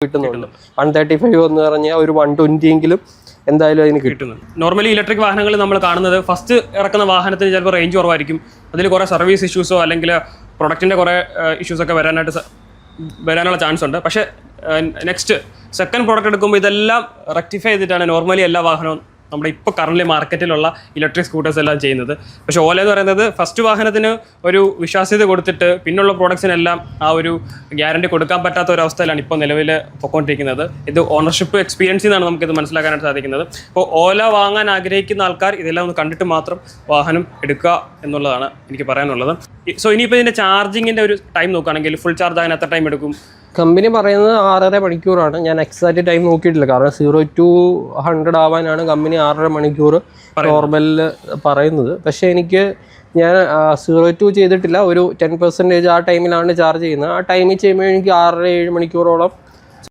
കിട്ടുന്നുണ്ട്. 135 എന്ന് പറഞ്ഞാൽ ഒരു 120 എങ്കിലും എന്തായാലും അതിന് കിട്ടുന്നുണ്ട്. നോർമലി ഇലക്ട്രിക് വാഹനങ്ങൾ നമ്മൾ കാണുന്നത് ഫസ്റ്റ് ഇറക്കുന്ന വാഹനത്തിന് ചിലപ്പോൾ റേഞ്ച് കുറവായിരിക്കും, അതിൽ കുറേ സർവീസ് ഇഷ്യൂസോ അല്ലെങ്കിൽ പ്രൊഡക്റ്റിൻ്റെ കുറേ ഇഷ്യൂസൊക്കെ വരാനുള്ള ചാൻസ് ഉണ്ട്. പക്ഷേ നെക്സ്റ്റ് സെക്കൻഡ് പ്രോഡക്റ്റ് എടുക്കുമ്പോൾ ഇതെല്ലാം റെക്ടിഫൈ ചെയ്തിട്ടാണ് നോർമലി എല്ലാ വാഹനവും നമ്മുടെ ഇപ്പോൾ കറന്റ് മാർക്കറ്റിലുള്ള ഇലക്ട്രിക് സ്കൂട്ടേഴ്സ് എല്ലാം ചെയ്യുന്നത്. പക്ഷേ ഓല എന്ന് പറയുന്നത് ഫസ്റ്റ് വാഹനത്തിന് ഒരു വിശ്വാസ്യത കൊടുത്തിട്ട് പിന്നുള്ള പ്രോഡക്ട്സിനെല്ലാം ആ ഒരു ഗ്യാരണ്ടി കൊടുക്കാൻ പറ്റാത്ത ഒരു അവസ്ഥയിലാണ് ഇപ്പോൾ നിലവിൽ പൊയ്ക്കൊണ്ടിരിക്കുന്നത്. ഇത് ഓണർഷിപ്പ് എക്സ്പീരിയൻസിൽ നിന്നാണ് നമുക്കിത് മനസ്സിലാക്കാനായിട്ട് സാധിക്കുന്നത്. അപ്പോൾ ഓല വാങ്ങാൻ ആഗ്രഹിക്കുന്ന ആൾക്കാർ ഇതെല്ലാം ഒന്ന് കണ്ടിട്ട് മാത്രം വാഹനം എടുക്കുക എന്നുള്ളതാണ് എനിക്ക് പറയാനുള്ളത്. സോ ഇനിയിപ്പോൾ ഇതിൻ്റെ ചാർജിങ്ങിൻ്റെ ഒരു ടൈം നോക്കുകയാണെങ്കിൽ ഫുൾ ചാർജ് ആകാൻ എത്ര ടൈം എടുക്കും? കമ്പനി പറയുന്നത് 6.5 മണിക്കൂറാണ്. ഞാൻ എക്സാക്റ്റ് ടൈം നോക്കിയിട്ടില്ല, കാരണം 0 to 100 ആവാനാണ് കമ്പനി 6.5 മണിക്കൂർ നോർമലിൽ പറയുന്നത്. പക്ഷേ ഞാൻ 0 to ചെയ്തിട്ടില്ല, ഒരു 10% ആ ടൈമിലാണ് ചാർജ് ചെയ്യുന്നത്. ആ ടൈമിൽ ചെയ്യുമ്പോൾ എനിക്ക് 6.5-7 മണിക്കൂറോളം